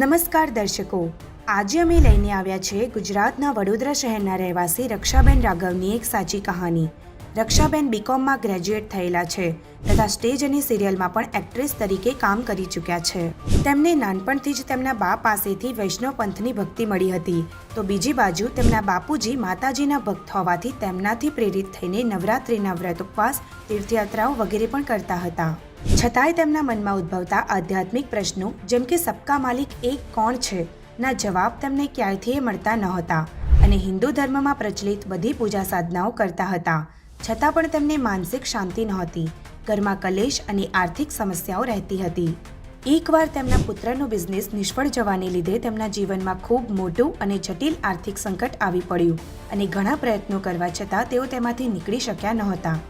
નમસ્કાર દર્શકો, આજે અમે લઈને આવ્યા છે ગુજરાતના વડોદરા શહેરના રહેવાસી રક્ષાબેન રાઘવની એક સાચી કહાની. રક્ષાબેન બીકોમમાં ગ્રેજ્યુએટ થયેલા છે તથા સ્ટેજ અને સિરિયલમાં પણ એક્ટ્રેસ તરીકે કામ કરી ચૂક્યા છે. તેમને નાનપણથી જ તેમના બા પાસેથી વૈષ્ણવ પંથની ભક્તિ મળી હતી, તો બીજી બાજુ તેમના બાપુજી માતાજીના ભક્ત હોવાથી તેમનાથી પ્રેરિત થઈને નવરાત્રિના વ્રત ઉપવાસ, તીર્થયાત્રાઓ વગેરે પણ કરતા હતા. છતાંય તેમના મનમાં ઉદ્ભવતા આધ્યાત્મિક પ્રશ્નો જેમ કે સબકા માલિક એક કોણ છે ના જવાબ તેમને ક્યાંયથી મળતા નહોતા અને હિન્દુ ધર્મમાં પ્રચલિત બધી પૂજા સાધનાઓ કરતા હતા, છતાં પણ તેમને માનસિક શાંતિ નહોતી. ઘરમાં કલેશ અને આર્થિક સમસ્યાઓ રહેતી હતી. એકવાર તેમના પુત્રનો બિઝનેસ નિષ્ફળ જવાને લીધે તેમના જીવનમાં ખૂબ મોટું અને જટિલ આર્થિક સંકટ આવી પડ્યું અને ઘણા પ્રયત્નો કરવા છતાં તેઓ તેમાંથી નીકળી શક્યા નહોતા.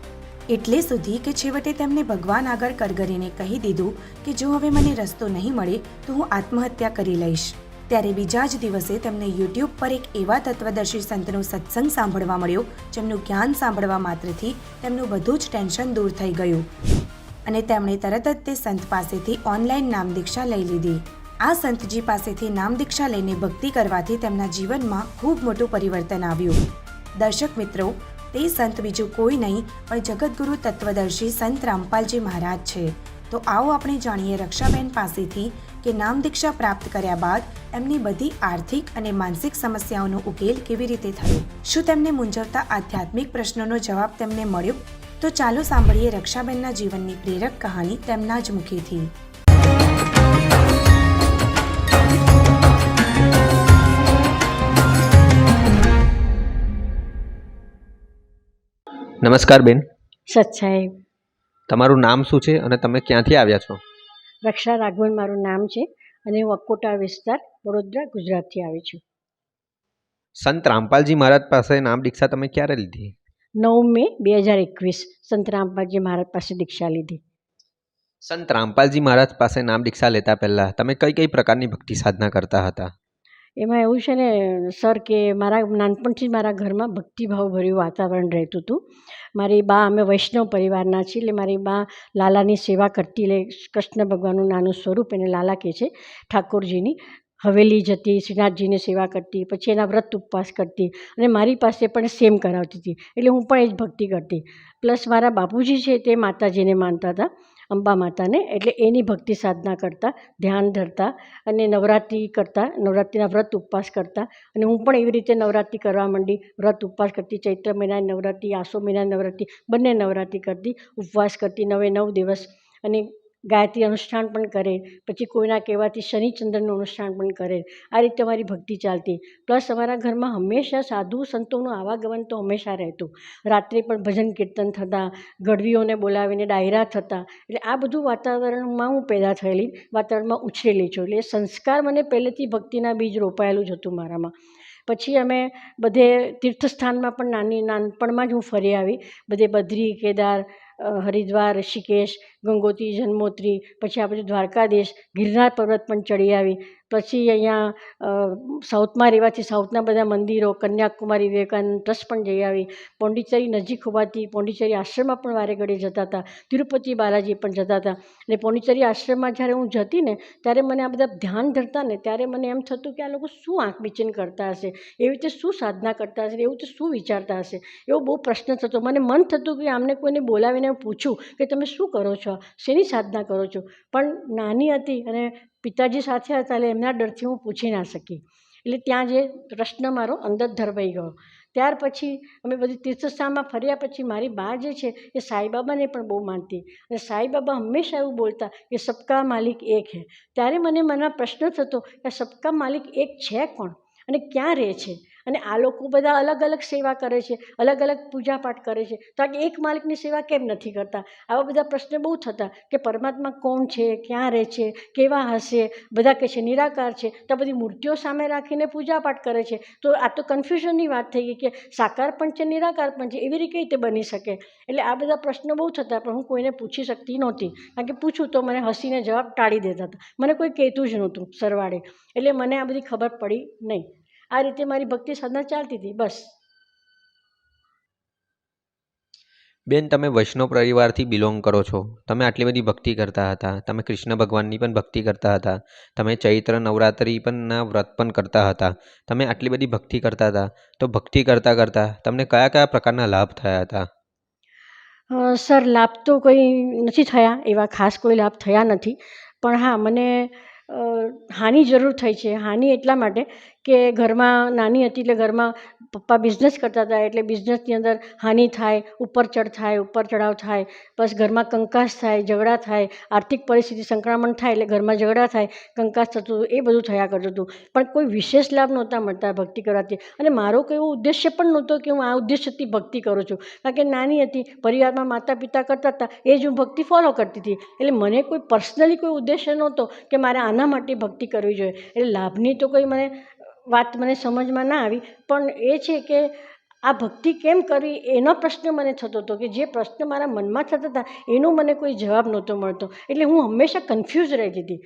એટલે સુધી કે છેવટે તેમને ભગવાન આગળ કરગરીને કહી દીધું કે જો હવે મને રસ્તો નહીં મળે તો હું આત્મહત્યા કરી લઈશ. ત્યારે બીજા જ દિવસે તેમને યુટ્યુબ પર એક એવા તત્વદર્શી સંતનો સત્સંગ સાંભળવા મળ્યો જેમનું જ્ઞાન સાંભળવા માત્રથી તેમનું બધું જ ટેન્શન દૂર થઈ ગયું અને તેમણે તરત જ તે સંત પાસેથી ઓનલાઈન નામ દીક્ષા લઈ લીધી. આ સંતજી પાસેથી નામ દીક્ષા લઈને ભક્તિ કરવાથી તેમના જીવનમાં ખૂબ મોટું પરિવર્તન આવ્યું. દર્શક મિત્રો, તે સંત બીજું કોઈ નહીં પણ જગતગુરુ તત્વદર્શી સંત રામપાલજી મહારાજ છે. તો આવો આપણે જાણીએ રક્ષાબેન પાસેથી કે નામ દીક્ષા પ્રાપ્ત કર્યા બાદ એમની બધી આર્થિક અને માનસિક સમસ્યાઓનો ઉકેલ કેવી રીતે થયો. શું તેમને મૂંઝવતા આધ્યાત્મિક પ્રશ્નોનો જવાબ તેમને મળ્યો? તો ચાલો સાંભળીએ રક્ષાબેનના જીવનની પ્રેરક કહાની તેમના જ મુખેથી. નમસ્કાર બેન. સત સાહેબ. તમારું નામ શું છે અને તમે ક્યાંથી આવ્યા છો? રક્ષા રાઘવન મારું નામ છે અને હું અકોટા વિસ્તાર, વડોદરા, ગુજરાતથી આવી છું. સંત રામપાલજી મહારાજ પાસે નામ દીક્ષા તમે ક્યારે લીધી? 9 મે 2021 સંત રામપાલજી મહારાજ પાસે દીક્ષા લીધી. સંત રામપાલજી મહારાજ પાસે નામ દીક્ષા લેતા પહેલા તમે કઈ કઈ પ્રકારની ભક્તિ સાધના કરતા હતા? એમાં એવું છે ને સર કે મારા નાનપણથી જ મારા ઘરમાં ભક્તિભાવભર્યું વાતાવરણ રહેતું હતું. મારી બા, અમે વૈષ્ણવ પરિવારના છીએ, એટલે મારી બા લાલાની સેવા કરતી, એટલે કૃષ્ણ ભગવાનનું નાનું સ્વરૂપ એને લાલા કહે છે, ઠાકોરજીની હવેલી જતી, શ્રીનાથજીની સેવા કરતી, પછી એના વ્રત ઉપવાસ કરતી અને મારી પાસે પણ સેમ કરાવતી હતી, એટલે હું પણ એ જ ભક્તિ કરતી. પ્લસ મારા બાપુજી છે તે માતાજીને માનતા હતા, અંબા માતાને, એટલે એની ભક્તિ સાધના કરતા, ધ્યાન ધરતા અને નવરાત્રિ કરતા, નવરાત્રિના વ્રત ઉપવાસ કરતા અને હું પણ એવી રીતે નવરાત્રિ કરવા માંડી. વ્રત ઉપવાસ કરતી, ચૈત્ર મહિનાની નવરાત્રિ, આસો મહિનાની નવરાત્રિ, બંને નવરાત્રિ કરતી, ઉપવાસ કરતી 9 દિવસ અને ગાયત્રી અનુષ્ઠાન પણ કરે, પછી કોઈના કહેવાથી શનિચંદ્રનું અનુષ્ઠાન પણ કરે. આ રીતે અમારી ભક્તિ ચાલતી. પ્લસ અમારા ઘરમાં હંમેશા સાધુ સંતોનું આવાગમન તો હંમેશા રહેતું. રાત્રે પણ ભજન કીર્તન થતા, ગઢવીઓને બોલાવીને ડાયરા થતા. એટલે આ બધું વાતાવરણમાં હું પેદા થયેલી, વાતાવરણમાં ઉછરેલી છું, એટલે સંસ્કાર મને પહેલેથી ભક્તિના બીજ રોપાયેલું જ હતું મારામાં. પછી અમે બધે તીર્થસ્થાનમાં પણ નાનપણમાં જ હું ફરી આવી, બધે બદ્રી, કેદાર, હરિદ્વાર, ઋષિકેશ, ગંગોત્રી, જન્મોત્રી, પછી આ બધું દ્વારકાધીશ, ગિરનાર પર્વત પણ ચડી આવી. પછી અહીંયા સાઉથમાં રહેવાથી સાઉથના બધા મંદિરો, કન્યાકુમારી, વિવેકાનંદ ટ્રસ્ટ પણ જઈ આવી. પોંડિચેરી નજીક હોવાથી પોંડિચેરી આશ્રમમાં પણ વારે ઘડી જતા હતા, તિરુપતિ બાલાજી પણ જતા હતા. અને પોંડિચેરી આશ્રમમાં જ્યારે હું જતી ને ત્યારે મને આ બધા ધ્યાન ધરતા ને ત્યારે મને એમ થતું કે આ લોકો શું આંખ મીચીને કરતા હશે, એવી રીતે શું સાધના કરતા હશે, એવું તો શું વિચારતા હશે, એવો બહુ પ્રશ્ન થતો. મને મન થતું કે આમને કોઈને બોલાવીને પૂછું કે તમે શું કરો છો, શેની સાધના કરો છો, પણ નાની હતી અને પિતાજી સાથે હતા એટલે એમના ડરથી હું પૂછી ના શકી. એટલે ત્યાં જે પ્રશ્ન મારો અંદર ધરવાઈ ગયો. ત્યાર પછી અમે બધી તીર્થસ્થાનમાં ફર્યા. પછી મારી બા જે છે એ સાંઈબાબાને પણ બહુ માનતી અને સાંઈબાબા હંમેશા એવું બોલતા કે સબકા માલિક એક હે. ત્યારે મને મનમાં પ્રશ્ન થતો કે સબકા માલિક એક છે કોણ અને ક્યાં રહે છે? અને આ લોકો બધા અલગ અલગ સેવા કરે છે, અલગ અલગ પૂજાપાઠ કરે છે, તો આ એક માલિકની સેવા કેમ નથી કરતા? આવા બધા પ્રશ્ન બહુ થતા કે પરમાત્મા કોણ છે, ક્યાં રહે છે, કેવા હશે? બધા કહે છે નિરાકાર છે, તો બધી મૂર્તિઓ સામે રાખીને પૂજાપાઠ કરે છે, તો આ તો કન્ફ્યુઝનની વાત થઈ ગઈ કે સાકાર પણ છે, નિરાકાર પણ છે, એવી રીતે બની શકે? એટલે આ બધા પ્રશ્નો બહુ થતા, પણ હું કોઈને પૂછી શકતી નહોતી, કારણ કે પૂછું તો મને હસીને જવાબ ટાળી દેતા હતા, મને કોઈ કહેતું જ નહોતું સરવાળે, એટલે મને આ બધી ખબર પડી નહીં. આ રીતે મારી ભક્તિ સાધના ચાલતી હતી. બસ. બેન, તમે વૈષ્ણવ પરિવારથી બિલોંગ કરો છો. તમે આટલી બધી ભક્તિ કરતા હતા. તમે કૃષ્ણ ભગવાનની પણ ભક્તિ કરતા હતા. તમે ચૈત્ર નવરાત્રિ પણના વ્રત પણ કરતા હતા. તમે આટલી બધી ભક્તિ કરતા હતા. તો ભક્તિ કરતાં કરતાં તમને કયા કયા પ્રકારના લાભ થયા હતા? સર લાભ તો કોઈ નથી થયા, એવા ખાસ કોઈ લાભ થયા નથી. પણ હા, મને હાનિ જરૂર થઈ છે. હાનિ એટલા માટે કે ઘરમાં નાની હતી એટલે ઘરમાં પપ્પા બિઝનેસ કરતા હતા, એટલે બિઝનેસની અંદર હાનિ થાય, ઉપર ચઢાવ થાય, બસ ઘરમાં કંકાસ થાય, ઝઘડા થાય, આર્થિક પરિસ્થિતિ સંકળામણ થાય એટલે ઘરમાં ઝઘડા થાય, કંકાસ થતું હતું, એ બધું થયા કરતું હતું. પણ કોઈ વિશેષ લાભ નહોતા મળતા ભક્તિ કરવાથી. અને મારો કોઈ એવો ઉદ્દેશ્ય પણ નહોતો કે હું આ ઉદ્દેશ્યથી ભક્તિ કરું છું, કારણ કે નાની હતી, પરિવારમાં માતા પિતા કરતા હતા, એ જ હું ભક્તિ ફોલો કરતી હતી. એટલે મને કોઈ પર્સનલી કોઈ ઉદ્દેશ્ય નહોતો કે મારે આના માટે ભક્તિ કરવી જોઈએ. એટલે લાભની તો કોઈ વાત મને સમજમાં ના આવી. પણ એ છે કે આ ભક્તિ કેમ કરવી એનો પ્રશ્ન મને થતો હતો, કે જે પ્રશ્ન મારા મનમાં થતા હતા એનો મને કોઈ જવાબ નહોતો મળતો. એટલે હું હંમેશા કન્ફ્યુઝ રહેતી હતી,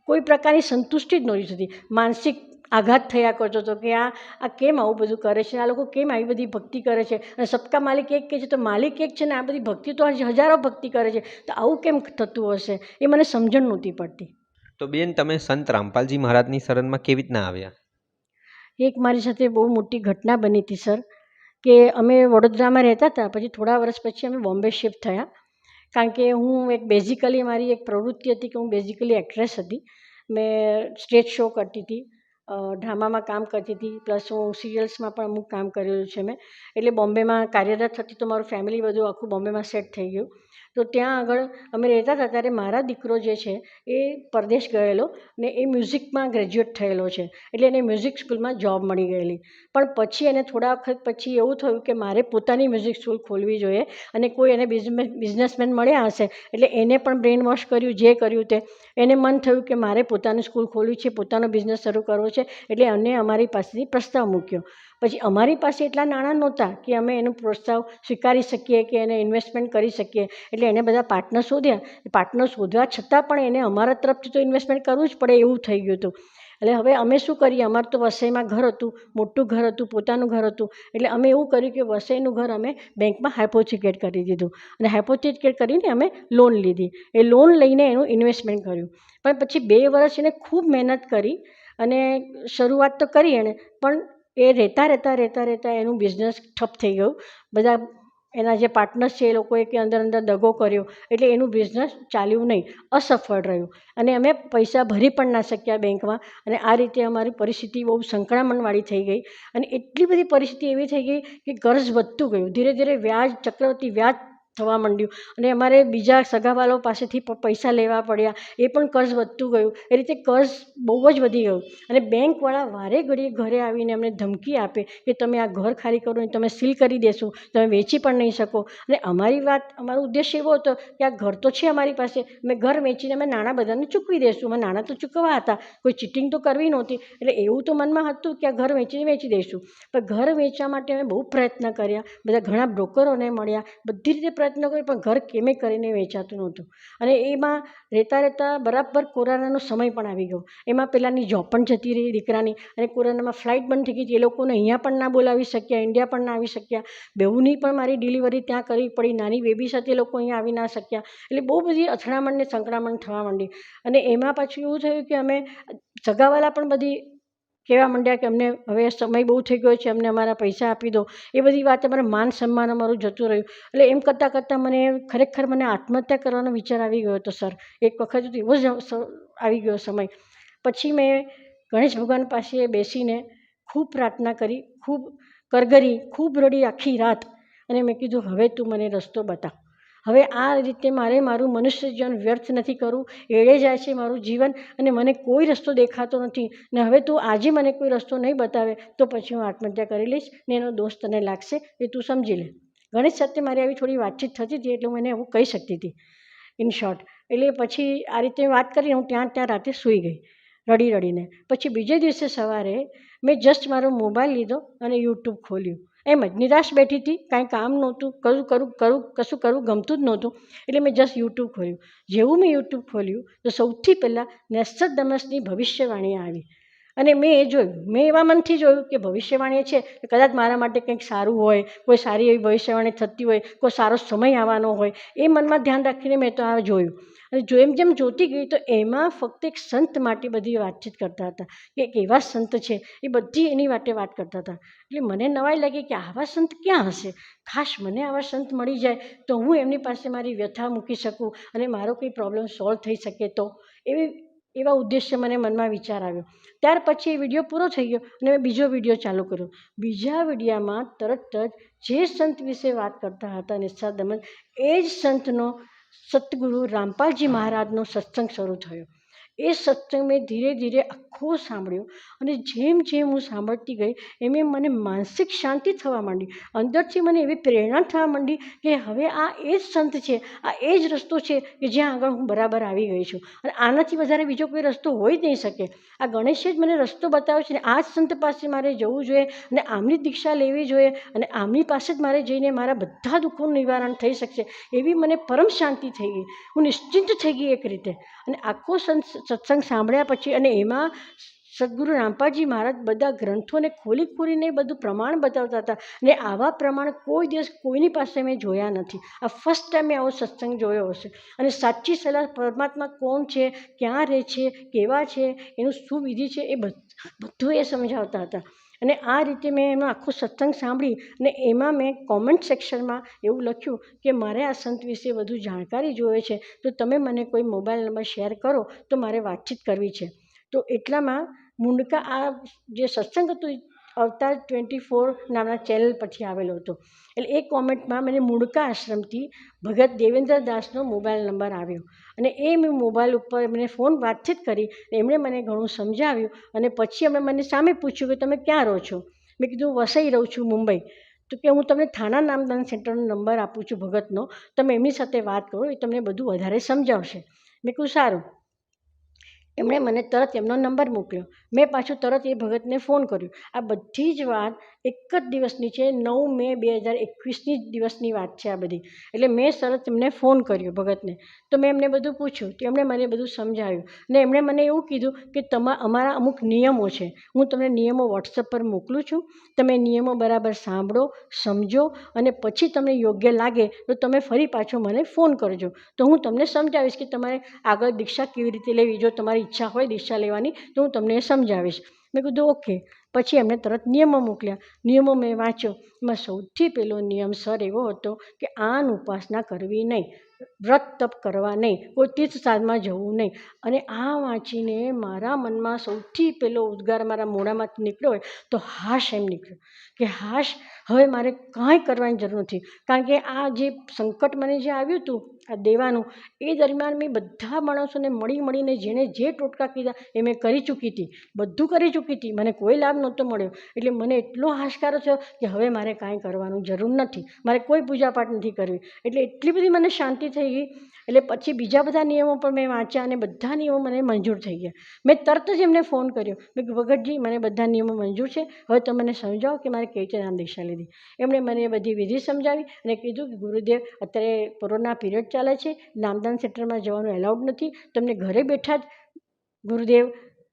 કોઈ પ્રકારની સંતુષ્ટિ જ નહોતી થતી. માનસિક આઘાત થયા કરતો હતો કે આ કેમ આવું બધું કરે છે, આ લોકો કેમ આવી બધી ભક્તિ કરે છે, અને સબકા માલિક એક કહે છે તો માલિક એક છે ને, આ બધી ભક્તિ તો હજારો ભક્તિ કરે છે, તો આવું કેમ થતું હશે, એ મને સમજણ નહોતી પડતી. તો બેન, તમે સંત રામપાલજી મહારાજની શરણમાં કેવી રીતના આવ્યા? એક મારી સાથે બહુ મોટી ઘટના બની હતી સર, કે અમે વડોદરામાં રહેતા હતા, પછી થોડા વર્ષ પછી અમે બોમ્બે શિફ્ટ થયા. કારણ કે હું બેઝિકલી મારી એક પ્રવૃત્તિ હતી કે હું બેઝિકલી એક્ટ્રેસ હતી. મેં સ્ટેજ શો કરતી હતી, ડ્રામામાં કામ કરતી હતી, પ્લસ હું સિરિયલ્સમાં પણ અમુક કામ કરેલું છે મેં. એટલે બોમ્બેમાં કાર્યરત હતી, તો મારું ફેમિલી બધું આખું બોમ્બેમાં સેટ થઈ ગયું. તો ત્યાં આગળ અમે રહેતા હતા ત્યારે મારા દીકરો જે છે એ પરદેશ ગયેલો ને એ મ્યુઝિકમાં ગ્રેજ્યુએટ થયેલો છે, એટલે એને મ્યુઝિક સ્કૂલમાં જોબ મળી ગયેલી. પણ પછી એને થોડા વખત પછી એવું થયું કે મારે પોતાની મ્યુઝિક સ્કૂલ ખોલવી જોઈએ, અને કોઈ એને બિઝનેસમેન મળ્યા હશે એટલે એને પણ બ્રેઇન વોશ કર્યું, જે કર્યું તે. એને મન થયું કે મારે પોતાની સ્કૂલ ખોલવી છે, પોતાનો બિઝનેસ શરૂ કરવો છે, એટલે એને અમારી પાસેથી પ્રસ્તાવ મૂક્યો. પછી અમારી પાસે એટલા નાણાં નહોતા કે અમે એનો પ્રસ્તાવ સ્વીકારી શકીએ કે એને ઇન્વેસ્ટમેન્ટ કરી શકીએ. એટલે એને બધા પાર્ટનર શોધ્યા. પાર્ટનર શોધવા છતાં પણ એને અમારા તરફથી તો ઇન્વેસ્ટમેન્ટ કરવું જ પડે એવું થઈ ગયું હતું. એટલે હવે અમે શું કરીએ, અમારું તો વસઈમાં ઘર હતું, મોટું ઘર હતું, પોતાનું ઘર હતું. એટલે અમે એવું કર્યું કે વસઈનું ઘર અમે બેંકમાં હાઇપોથેકેટ કરી દીધું, અને હાઇપોથેકેટ કરીને અમે લોન લીધી. એ લોન લઈને એનું ઇન્વેસ્ટમેન્ટ કર્યું. પણ પછી 2 વર્ષ એને ખૂબ મહેનત કરી અને શરૂઆત તો કરી એણે, પણ એ રહેતા એનું બિઝનેસ ઠપ થઈ ગયું. બધા એના જે પાર્ટનર્સ છે એ લોકોએ કે અંદર દગો કર્યો, એટલે એનું બિઝનેસ ચાલ્યું નહીં, અસફળ રહ્યું. અને અમે પૈસા ભરી પણ ના શક્યા બેંકમાં, અને આ રીતે અમારી પરિસ્થિતિ બહુ સંકળામણવાળી થઈ ગઈ. અને એટલી બધી પરિસ્થિતિ એવી થઈ ગઈ કે કર્જ વધતું ગયું, ધીરે ધીરે ચક્રવર્તી વ્યાજ થવા માંડ્યું, અને અમારે બીજા સગાવાલો પાસેથી પૈસા લેવા પડ્યા, એ પણ કર્જ વધતું ગયું. એ રીતે કર્જ બહુ જ વધી ગયું. અને બેંકવાળા વારે ઘડીએ ઘરે આવીને અમને ધમકી આપે કે તમે આ ઘર ખાલી કરો ને તમે સીલ કરી દેશું, તમે વેચી પણ નહીં શકો. અને અમારો ઉદ્દેશ્ય એવો હતો કે આ ઘર તો છે અમારી પાસે, અમે ઘર વેચીને અમે નાણાં બધાને ચૂકવી દઈશું. અમે નાણાં તો ચૂકવવા હતા, કોઈ ચીટિંગ તો કરવી નહોતી. એટલે એવું તો મનમાં હતું કે આ ઘર વેચી દઈશું. પણ ઘર વેચવા માટે અમે બહુ પ્રયત્ન કર્યા, બધા ઘણા બ્રોકરોને મળ્યા, બધી રીતે પ્રયત્ન કર્યો, પણ ઘર કેમે કરીને વેચાતું નહોતું. અને એમાં રહેતા બરાબર કોરોનાનો સમય પણ આવી ગયો. એમાં પેલાની જોબ પણ જતી રહી દીકરાની, અને કોરોનામાં ફ્લાઇટ બંધ થઈ ગઈ. એ લોકોને અહીંયા પણ ના બોલાવી શક્યા, ઇન્ડિયા પણ ના આવી શક્યા. બેઉની પણ મારી ડિલિવરી ત્યાં કરવી પડી, નાની બેબી સાથે એ લોકો અહીંયા આવી ના શક્યા. એટલે બહુ બધી અથડામણ ને સંકળામણ થવા માંડી. અને એમાં પાછું એવું થયું કે અમે સગાવાલા પણ બધી કહેવા માંડ્યા કે અમને હવે સમય બહુ થઈ ગયો છે, અમને અમારા પૈસા આપી દો. એ બધી વાત અમારે માન સન્માન અમારું જતું રહ્યું. એટલે એમ કરતાં મને ખરેખર આત્મહત્યા કરવાનો વિચાર આવી ગયો હતો સર. એક વખત એવો જ આવી ગયો સમય. પછી મેં ગણેશ ભગવાન પાસે બેસીને ખૂબ પ્રાર્થના કરી, ખૂબ કરગરી, ખૂબ રડી આખી રાત. અને મેં કીધું હવે તું મને રસ્તો બતા. હવે આ રીતે મારું મનુષ્ય જીવન વ્યર્થ નથી કરવું, એળે જાય છે મારું જીવન, અને મને કોઈ રસ્તો દેખાતો નથી. ને હવે તું આજે મને કોઈ રસ્તો નહીં બતાવે તો પછી હું આત્મહત્યા કરી લઈશ, ને એનો દોષ તને લાગશે, એ તું સમજી લે. ગણેશ સાથે મારી આવી થોડી વાતચીત થતી હતી, એટલે હું એને એવું કહી શકતી હતી ઇન શોર્ટ. એટલે પછી આ રીતે વાત કરીને હું ત્યાં રાતે સૂઈ ગઈ રડીને. પછી બીજે દિવસે સવારે મેં જસ્ટ મારો મોબાઈલ લીધો અને યુટ્યુબ ખોલ્યું. એમ જ નિરાશ બેઠી હતી, કાંઈ કામ નહોતું, કશું કરવું ગમતું જ નહોતું. એટલે મેં જસ્ટ યુટ્યુબ ખોલ્યું. જેવું મેં યુટ્યુબ ખોલ્યું તો સૌથી પહેલાં નેસ્ટરડમસની ભવિષ્યવાણી આવી. અને મેં એ જોયું, મેં એવા મનથી જોયું કે ભવિષ્યવાણી છે કે કદાચ મારા માટે કંઈક સારું હોય, કોઈ સારી એવી ભવિષ્યવાણી થતી હોય, કોઈ સારો સમય આવવાનો હોય, એ મનમાં ધ્યાન રાખીને મેં તો આ જોયું. અને જેમ જોતી ગઈ તો એમાં ફક્ત એક સંત માટે બધી વાતચીત કરતા હતા કે એક એવા સંત છે, એ બધી એની માટે વાત કરતા હતા. એટલે મને નવાઈ લાગી કે આવા સંત ક્યાં હશે, ખાસ મને આવા સંત મળી જાય તો હું એમની પાસે મારી વ્યથા મૂકી શકું અને મારો કોઈ પ્રોબ્લેમ સોલ્વ થઈ શકે. તો એવા ઉદ્દેશ્ય મને મનમાં વિચાર આવ્યો. ત્યાર પછી એ વિડીયો પૂરો થઈ ગયો અને મેં બીજો વિડીયો ચાલુ કર્યો. બીજા વિડીયામાં તરત જ જે સંત વિશે વાત કરતા હતા નિષ્ઠાદમન, એ જ સંતનો સતગુરુ રામપાલજી મહારાજનો સત્સંગ શરૂ થયો. એ સત્સંગ મેં ધીરે ધીરે આખો સાંભળ્યો અને જેમ હું સાંભળતી ગઈ એમ મને માનસિક શાંતિ થવા માંડી. અંદરથી મને એવી પ્રેરણા થવા માંડી કે હવે આ એ જ સંત છે, આ એ જ રસ્તો છે કે જ્યાં આગળ હું બરાબર આવી ગઈ છું અને આનાથી વધારે બીજો કોઈ રસ્તો હોઈ જ નહીં શકે. આ ગણેશે જ મને રસ્તો બતાવ્યો છે ને આ જ સંત પાસે મારે જવું જોઈએ અને આમની દીક્ષા લેવી જોઈએ અને આમની પાસે જ મારે જઈને મારા બધા દુઃખોનું નિવારણ થઈ શકશે. એવી મને પરમ શાંતિ થઈ ગઈ. હું નિશ્ચિંત થઈ ગઈ એક રીતે. અને આખો સત્સંગ સાંભળ્યા પછી અને એમાં સદગુરુ રામપાલજી મહારાજ બધા ગ્રંથોને ખોલીને બધું પ્રમાણ બતાવતા હતા અને આવા પ્રમાણ કોઈ દિવસ કોઈની પાસે મેં જોયા નથી. આ ફર્સ્ટ ટાઈમ મેં આવો સત્સંગ જોયો હશે. અને સાચી સલાહ પરમાત્મા કોણ છે, ક્યાં રહે છે, કેવા છે, એનું શું વિધિ છે, એ બધું એ સમજાવતા હતા. અને આ રીતે મેં એનો આખો સત્સંગ સાંભળી અને એમાં મેં કોમેન્ટ સેક્શનમાં એવું લખ્યું કે મારે આ સંત વિશે વધુ જાણકારી જોઈએ છે, તો તમે મને કોઈ મોબાઈલ નંબર શેર કરો તો મારે વાતચીત કરવી છે. તો એટલામાં મુંડકા આ જે સત્સંગ હતું અવતાર 24 નામના ચેનલ પરથી આવેલો હતો. એટલે એ કોમેન્ટમાં મને મુંડકા આશ્રમથી ભગત દેવેન્દ્ર દાસનો મોબાઈલ નંબર આવ્યો અને એ મેં મોબાઈલ ઉપર એમને ફોન વાતચીત કરી. એમણે મને ઘણું સમજાવ્યું અને પછી એમણે મને સામે પૂછ્યું કે તમે ક્યાં રહો છો. મેં કીધું વસઈ રહું છું, મુંબઈ. તો કે હું તમને થાણા નામદાન સેન્ટરનો નંબર આપું છું ભગતનો, તમે એમની સાથે વાત કરો, એ તમને બધું વધારે સમજાવશે. મેં કીધું સારું. એમણે મને તરત એમનો નંબર મોકલ્યો. મેં પાછું તરત એ ભગતને ફોન કર્યો. આ બધી જ વાત એક જ દિવસની છે, 9 મે 2021 દિવસની વાત છે આ બધી. એટલે મેં તરત એમને ફોન કર્યો ભગતને. તો મેં એમને બધું પૂછ્યું તો એમણે મને બધું સમજાવ્યું અને એમણે મને એવું કીધું કે અમારા અમુક નિયમો છે, હું તમને નિયમો વોટ્સઅપ પર મોકલું છું, તમે નિયમો બરાબર સાંભળો, સમજો અને પછી તમને યોગ્ય લાગે તો તમે ફરી પાછો મને ફોન કરજો, તો હું તમને સમજાવીશ કે તમારે આગળ દીક્ષા કેવી રીતે લેવી. જો તમારી ઈચ્છા હોય દીક્ષા લેવાની તો હું તમને એ સમજાવીશ. મેં કીધું ઓકે. પછી એમણે તરત નિયમો મોકલ્યા. નિયમો મેં વાંચ્યો. એમાં સૌથી પહેલો નિયમ સર એવો હતો કે આન ઉપાસના કરવી નહીં, વ્રત તપ કરવા નહીં, કોઈ તીર્થસ્થાનમાં જવું નહીં. અને આ વાંચીને મારા મનમાં સૌથી પહેલો ઉદ્ગાર મારા મોઢામાંથી નીકળ્યો હોય તો હાશ એમ નીકળ્યો કે હાશ, હવે મારે કાંઈ કરવાની જરૂર નથી. કારણ કે આ જે સંકટ મને જે આવ્યું હતું આ દેવાનું, એ દરમિયાન મેં બધા માણસોને મળીને જેણે જે ટોટકા કીધા એ મેં કરી ચૂકી હતી, બધું કરી ચૂકી હતી. મને કોઈ લાભ નહોતો મળ્યો. એટલે મને એટલો હાશકારો થયો કે હવે મારે કાંઈ કરવાનું જરૂર નથી, મારે કોઈ પૂજાપાઠ નથી કરવી. એટલે એટલી બધી મને શાંતિ થઈ ગઈ. એટલે પછી બીજા બધા નિયમો પણ મેં વાંચ્યા અને બધા નિયમો મને મંજૂર થઈ ગયા. મેં તરત જ એમને ફોન કર્યો. મેં કીધું ભગતજી, મને બધા નિયમો મંજૂર છે, હવે તમે મને સમજાવો કે મારે કેવી રીતે નામ દીક્ષા લીધી. એમણે મને એ બધી વિધિ સમજાવી અને કીધું કે ગુરુદેવ અત્યારે કોરોના પીરિયડ ચાલે છે, નામદાન સેન્ટરમાં જવાનું એલાઉડ નથી, તમને ઘરે બેઠા જ ગુરુદેવ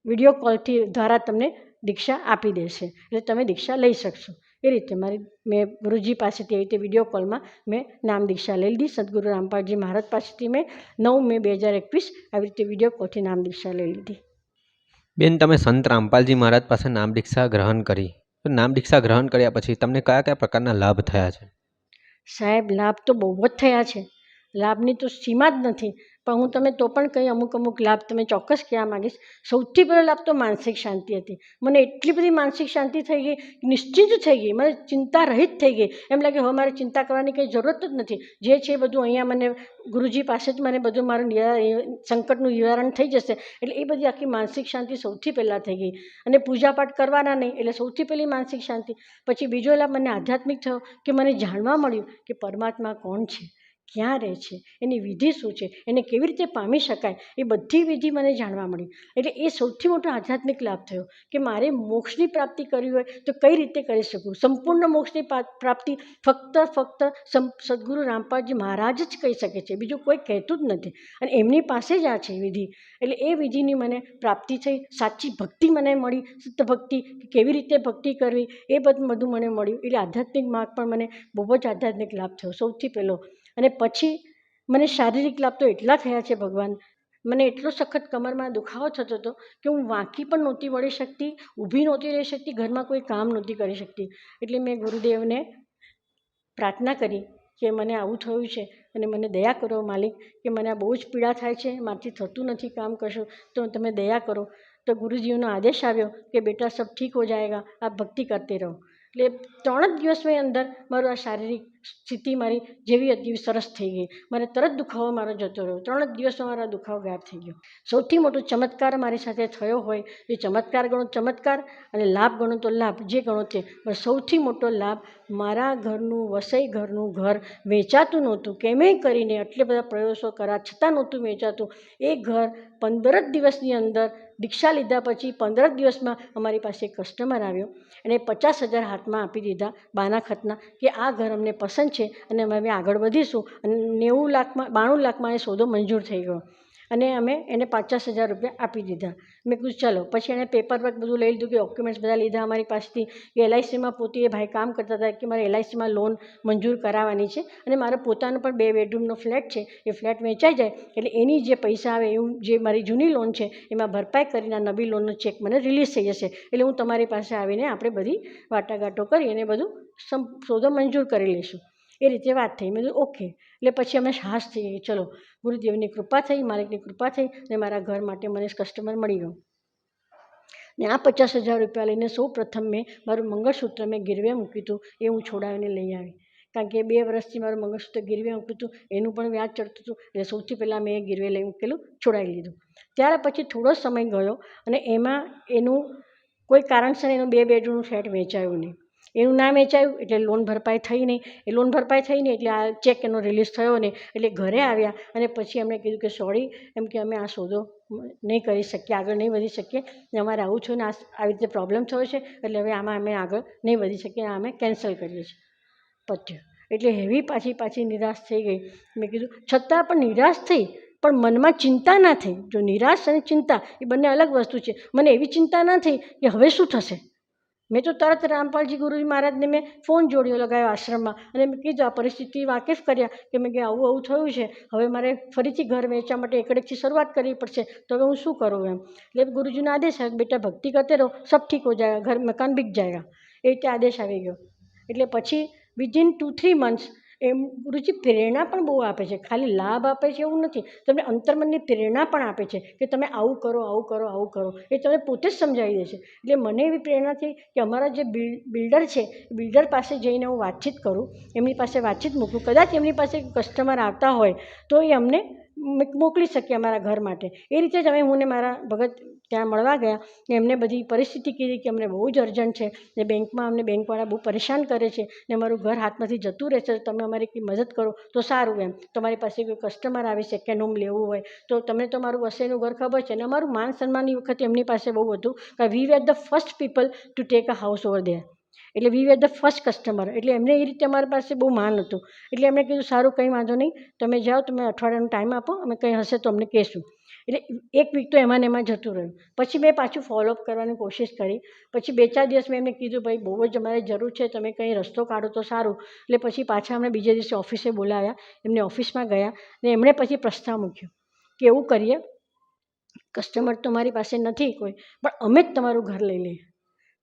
વિડીયો કોલથી દ્વારા તમને દીક્ષા આપી દેશે, એટલે તમે દીક્ષા લઈ શકશો. એ રીતે મેં ગુરુજી પાસેથી એવી રીતે વિડીયો કોલમાં મેં નામ દીક્ષા લઈ લીધી. સદગુરુ રામપાલજી મહારાજ પાસેથી મેં 9 મે 2021 આવી રીતે વિડીયો કોલથી નામ દીક્ષા લઈ લીધી. બેન, તમે સંત રામપાલજી મહારાજ પાસે નામ દીક્ષા ગ્રહણ કરી, તો નામ દીક્ષા ગ્રહણ કર્યા પછી તમને કયા કયા પ્રકારના લાભ થયા છે? સાહેબ, લાભ તો બહુ જ થયા છે. લાભની તો સીમા જ નથી. પણ હું તમે તો પણ કંઈ અમુક લાભ તમે ચોક્કસ કહેવા માગીશ. સૌથી પહેલો લાભ તો માનસિક શાંતિ હતી. મને એટલી બધી માનસિક શાંતિ થઈ ગઈ, નિશ્ચિંત થઈ ગઈ, મને ચિંતા રહિત થઈ ગઈ. એમ લાગે હવે મારે ચિંતા કરવાની કંઈ જરૂરત જ નથી. જે છે એ બધું અહીંયા મને ગુરુજી પાસે જ મને બધું મારું સંકટનું નિવારણ થઈ જશે. એટલે એ બધી આખી માનસિક શાંતિ સૌથી પહેલાં થઈ ગઈ. અને પૂજાપાઠ કરવાના નહીં, એટલે સૌથી પહેલી માનસિક શાંતિ. પછી બીજો લાભ મને આધ્યાત્મિક થયો કે મને જાણવા મળ્યું કે પરમાત્મા કોણ છે, ક્યાં રહે છે, એની વિધિ શું છે, એને કેવી રીતે પામી શકાય, એ બધી વિધિ મને જાણવા મળી. એટલે એ સૌથી મોટો આધ્યાત્મિક લાભ થયો કે મારે મોક્ષની પ્રાપ્તિ કરવી હોય તો કઈ રીતે કરી શકું. સંપૂર્ણ મોક્ષની પ્રાપ્તિ ફક્ત સદગુરુ રામપાલજી મહારાજ જ કહી શકે છે, બીજું કોઈ કહેતું જ નથી. અને એમની પાસે જ આ છે વિધિ. એટલે એ વિધિની મને પ્રાપ્તિ થઈ. સાચી ભક્તિ મને મળી, શુદ્ધ ભક્તિ, કેવી રીતે ભક્તિ કરવી એ બધું મને મળ્યું. એટલે આધ્યાત્મિક માર્ગ પણ મને બહુ જ આધ્યાત્મિક લાભ થયો સૌથી પહેલો. અને પછી મને શારીરિક લાભ તો એટલા થયા છે ભગવાન. મને એટલો સખત કમરમાં દુખાવો થતો હતો કે હું વાંકી પણ નહોતી વળી શકતી, ઊભી નહોતી રહી શકતી, ઘરમાં કોઈ કામ નહોતી કરી શકતી. એટલે મેં ગુરુદેવને પ્રાર્થના કરી કે મને આવું થયું છે અને મને દયા કરો માલિક, કે મને આ બહુ જ પીડા થાય છે, મારાથી થતું નથી કામ કશું, તો તમે દયા કરો. તો ગુરુજીનો આદેશ આવ્યો કે બેટા સબ ઠીક હો જાएगा, આપ ભક્તિ કરતે રહો. એટલે 3 જ દિવસની અંદર મારું આ શારીરિક સ્થિતિ મારી જેવી હતી સરસ થઈ ગઈ. મને તરત દુખાવો મારો જતો રહ્યો. 3 જ દિવસમાં મારો દુખાવો ગાયબ થઈ ગયો. સૌથી મોટો ચમત્કાર મારી સાથે થયો હોય એ ચમત્કાર ગણો ચમત્કાર, અને લાભ ગણો તો લાભ, જે ગણો તે. પણ સૌથી મોટો લાભ, મારા ઘરનું વસઈ ઘરનું ઘર વેચાતું નહોતું. કેમેય કરીને આટલા બધા પ્રયાસો કર્યા છતાં નહોતું વેચાતું. એ ઘર 15 જ દિવસની અંદર દીક્ષા લીધા પછી 15 જ દિવસમાં અમારી પાસે એક કસ્ટમર આવ્યો અને 50,000 હાથમાં આપી દીધા બાના ખતના, કે આ ઘર અમને પસંદ છે અને અમે આગળ વધીશું. અને 92 લાખમાં એ સોદો મંજૂર થઈ ગયો અને અમે એને 50,000 રૂપિયા આપી દીધા. મેં કીધું ચલો. પછી એણે પેપર વર્ક બધું લઈ લીધું, કે ડોક્યુમેન્ટ્સ બધા લીધા અમારી પાસેથી. એ LICમાં પોતે એ ભાઈ કામ કરતા હતા કે મારે LICમાં લોન મંજૂર કરાવવાની છે અને મારો પોતાનો પણ 2 બેડરૂમનો ફ્લેટ છે. એ ફ્લેટ વેચાઈ જાય એટલે એની જે પૈસા આવે એવું જે મારી જૂની લોન છે એમાં ભરપાઈ કરીને આ નવી લોનનો ચેક મને રિલીઝ થઈ જશે. એટલે હું તમારી પાસે આવીને આપણે બધી વાટાઘાટો કરી અને બધું સોદો મંજૂર કરી લઈશું. એ રીતે વાત થઈ. મેં કીધું ઓકે. એટલે પછી અમે હાશ થઈ ગઈ, ચલો ગુરુદેવની કૃપા થઈ, માલિકની કૃપા થઈ અને મારા ઘર માટે મને કસ્ટમર મળી ગયો. ને આ 50,000 રૂપિયા લઈને સૌ પ્રથમ મેં મારું મંગળસૂત્ર મેં ગીરવે મૂક્યું હતું, એ હું છોડાવીને લઈ આવી. કારણ કે 2 વર્ષથી મારું મંગળસૂત્ર ગીરવે મૂક્યું હતું, એનું પણ વ્યાજ ચડતું હતું. એટલે સૌથી પહેલાં મેં એ ગીરવે લઈ મૂકેલું છોડાવી લીધું. ત્યાર પછી થોડો સમય ગયો અને એમાં એનું કોઈ કારણસર એનું 2 બેડરૂમનું ફ્લેટ વેચાયું નહીં. એનું ના વેચાયું એટલે લોન ભરપાઈ થઈ નહીં. એ લોન ભરપાઈ થઈ નહીં એટલે આ ચેક એનો રિલીઝ થયો નહીં. એટલે ઘરે આવ્યા અને પછી એમણે કીધું કે સોરી, એમ કે અમે આ સોદો નહીં કરી શકીએ, આગળ નહીં વધી શકીએ, ને અમારે આવું છે ને આવી રીતે પ્રોબ્લેમ થયો છે, એટલે હવે આમાં અમે આગળ નહીં વધી શકીએ, અમે કેન્સલ કરીએ છીએ. પત્યું. એટલે હેવી પાછી નિરાશ થઈ ગઈ. મેં કીધું છતાં પણ નિરાશ થઈ, પણ મનમાં ચિંતા ના થઈ. જો નિરાશ અને ચિંતા એ બંને અલગ વસ્તુ છે. મને એવી ચિંતા ના થઈ કે હવે શું થશે. મેં તો તરત રામપાલજી ગુરુજી મહારાજને મેં ફોન જોડ્યો, લગાવ્યો આશ્રમમાં, અને મેં કીધું આ પરિસ્થિતિ વાકેફ કર્યા કે મેં કે આવું થયું છે, હવે મારે ફરીથી ઘર વેચવા માટે એકડેકથી શરૂઆત કરવી પડશે, તો હવે હું શું કરું એમ. એટલે ગુરુજીનો આદેશ આવ્યો, બેટા ભક્તિ કરતે રહો, સબ ઠીક હો જાયગા, ઘર મકાન બિક જાયગા. એ રીતે આદેશ આવી ગયો. એટલે પછી વિધિન 2-3 મંથ્સ એમ ગુરુજી પ્રેરણા પણ બહુ આપે છે. ખાલી લાભ આપે છે એવું નથી, તમને અંતર્મનની પ્રેરણા પણ આપે છે કે તમે આવું કરો, આવું કરો, આવું કરો. એ તમે પોતે જ સમજાવી દે છે. એટલે મને એવી પ્રેરણા થઈ કે અમારા જે બિલ્ડર છે, બિલ્ડર પાસે જઈને હું વાતચીત કરું, એમની પાસે વાતચીત મૂકું. કદાચ એમની પાસે કસ્ટમર આવતા હોય તો એ અમને મોકલી શકીએ અમારા ઘર માટે. એ રીતે જ હું ને મારા ભગત ત્યાં મળવા ગયા ને એમને બધી પરિસ્થિતિ કીધી કે અમને બહુ જ અર્જન્ટ છે ને બેંકમાં અમને બેંકવાળા બહુ પરેશાન કરે છે ને અમારું ઘર હાથમાંથી જતું રહેશે, તમે અમારી કંઈ મદદ કરો તો સારું એમ. તમારી પાસે કોઈ કસ્ટમર આવે સેકન્ડ હોમ લેવું હોય તો તમને તો મારું વસઈનું ઘર ખબર છે. અને અમારું માન સન્માનની વખતે એમની પાસે બહુ હતું કે we were the first people to take a house over there. એટલે we were the first customer. એટલે એમને એ રીતે અમારી પાસે બહુ માન હતું. એટલે એમણે કીધું સારું, કંઈ વાંધો નહીં, તમે જાઓ, તમે અઠવાડિયાનો ટાઈમ આપો, અમે કંઈ હશે તો અમને કહેશું. એટલે 1 વીક તો એમાં ને એમાં જતું રહ્યું. પછી મેં પાછું ફોલોઅપ કરવાની કોશિશ કરી. પછી 2-4 દિવસ મેં એમને કીધું ભાઈ બહુ જ અમારે જરૂર છે, તમે કંઈ રસ્તો કાઢો તો સારું. એટલે પછી પાછા અમને બીજે દિવસે ઓફિસે બોલાવ્યા. એમને ઓફિસમાં ગયા ને એમણે પછી પ્રસ્તાવ મૂક્યો કે એવું કરીએ, કસ્ટમર તો મારી પાસે નથી કોઈ, પણ અમે જ તમારું ઘર લઈ લઈએ.